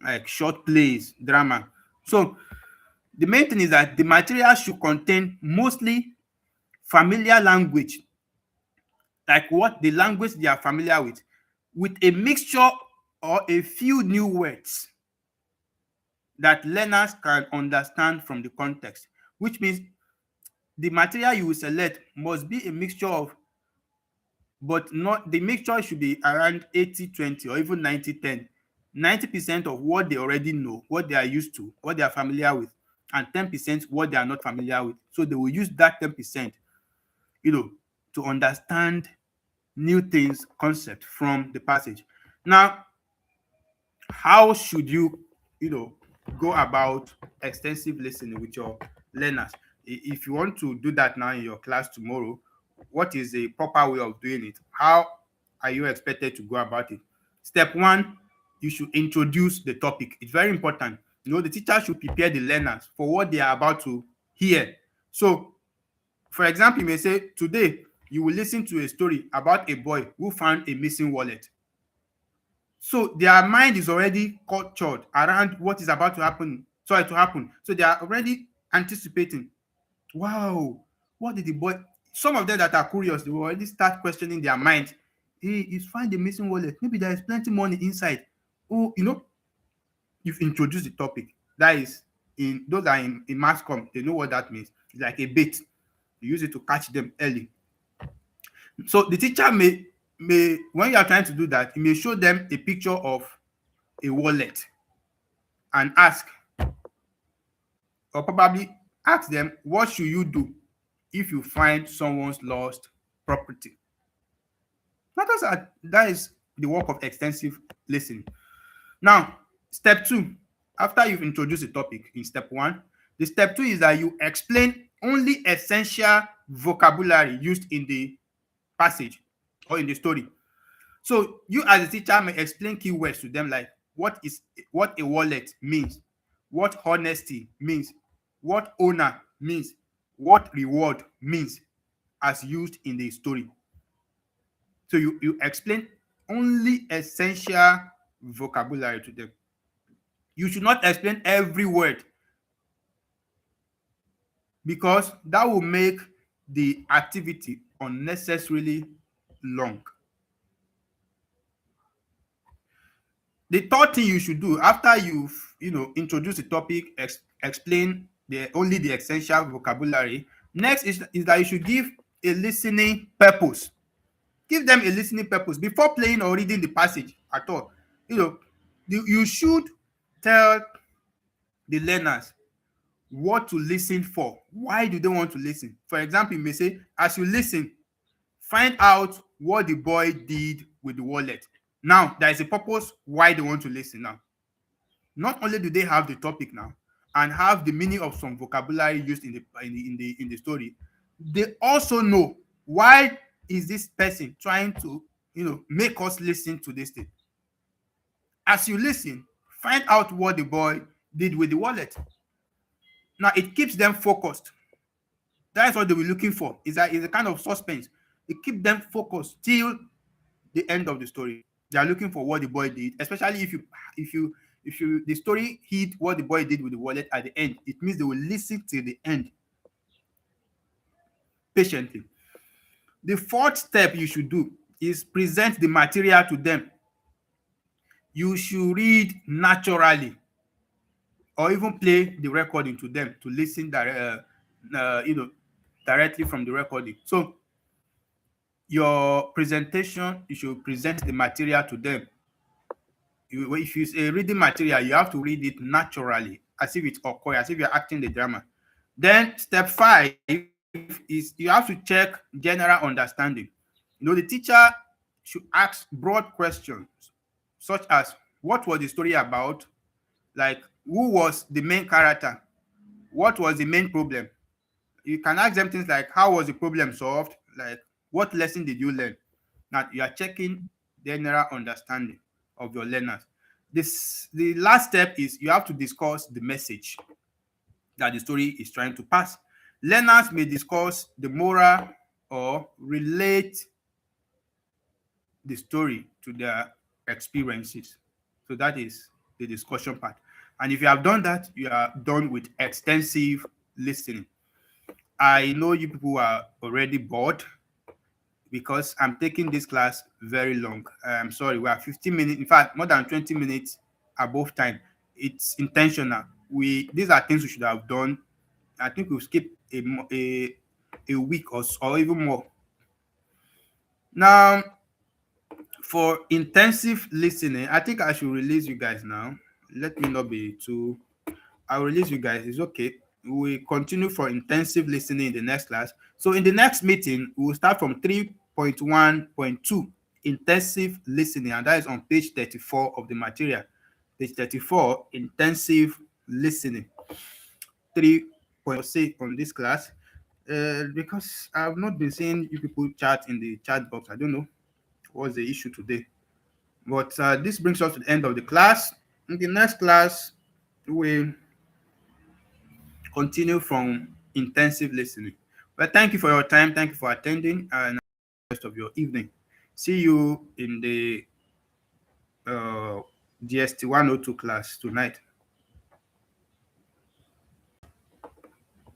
like short plays, drama. So the main thing is that the material should contain mostly familiar language, like what the language they are familiar with a mixture or a few new words that learners can understand from the context, which means the material you will select must be a mixture of, but not the mixture should be around 80-20 or even 90-10. 90% of what they already know, what they are used to, what they are familiar with, and 10% what they are not familiar with. So they will use that 10%, to understand new things, concept from the passage. Now, how should you, go about extensive listening with your learners? If you want to do that now in your class tomorrow, what is the proper way of doing it? How are you expected to go about it? Step one, you should introduce the topic. It's very important. The teacher should prepare the learners for what they are about to hear. So, for example, you may say, today you will listen to a story about a boy who found a missing wallet. So their mind is already cultured around what is about to happen. Sorry, to happen. So they are already anticipating. Wow, what did the boy? Some of them that are curious, they will already start questioning their mind. Hey, he's find the missing wallet. Maybe there is plenty money inside. Oh, you've introduced the topic. That is in those are in mass com. They know what that means. It's like a bait. You use it to catch them early. So the teacher may when you are trying to do that, you may show them a picture of a wallet and ask, or probably ask them, what should you do if you find someone's lost property? That is the work of extensive listening. Now, step two, after you've introduced the topic in step one, the step two is that you explain only essential vocabulary used in the passage or in the story. So you as a teacher may explain keywords to them, like what a wallet means, what honesty means, what owner means, what reward means as used in the story. So you explain only essential vocabulary to them. You should not explain every word, because that will make the activity unnecessarily long. The third thing you should do after you've introduced the topic, explain only the essential vocabulary. Next is that you should give a listening purpose. Give them a listening purpose before playing or reading the passage at all. You should tell the learners what to listen for. Why do they want to listen? For example, you may say, as you listen, find out what the boy did with the wallet. Now, there is a purpose why they want to listen now. Not only do they have the topic now and have the meaning of some vocabulary used in the story, they also know why is this person trying to make us listen to this thing. As you listen, find out what the boy did with the wallet. Now it keeps them focused. That's what they were looking for. Is a kind of suspense. It keeps them focused till the end of the story. They are looking for what the boy did, especially if the story hid what the boy did with the wallet at the end. It means they will listen till the end patiently. The fourth step you should do is present the material to them. You should read naturally, or even play the recording to them to listen directly from the recording. So your presentation, you should present the material to them. If you say reading material, you have to read it naturally, as if it's occurring, as if you're acting the drama. Then step 5 is you have to check general understanding. The teacher should ask broad questions, such as what was the story about, like who was the main character, what was the main problem. You can ask them things like how was the problem solved, like what lesson did you learn. Now you are checking general understanding of your learners. The last step is you have to discuss the message that the story is trying to pass. Learners may discuss the moral or relate the story to their experiences. So that is the discussion part. And if you have done that, you are done with extensive listening. I know you people are already bored because I'm taking this class very long. I'm sorry, we are 15 minutes, in fact, more than 20 minutes above time. It's intentional. These are things we should have done. I think we'll skip a week or even more. Now, for intensive listening, I think I should release you guys now. Let me not be too. I'll release you guys. It's okay. We continue for intensive listening in the next class. So in the next meeting, we'll start from 3.1.2, intensive listening, and that is on page 34 of the material. Page 34, intensive listening. 3.6 on this class. Because I've not been seeing you people chat in the chat box. I don't know what's the issue today. But this brings us to the end of the class. In the next class, we continue from intensive listening. Well, thank you for your time. Thank you for attending, and rest of your evening. See you in the DST 102 class tonight.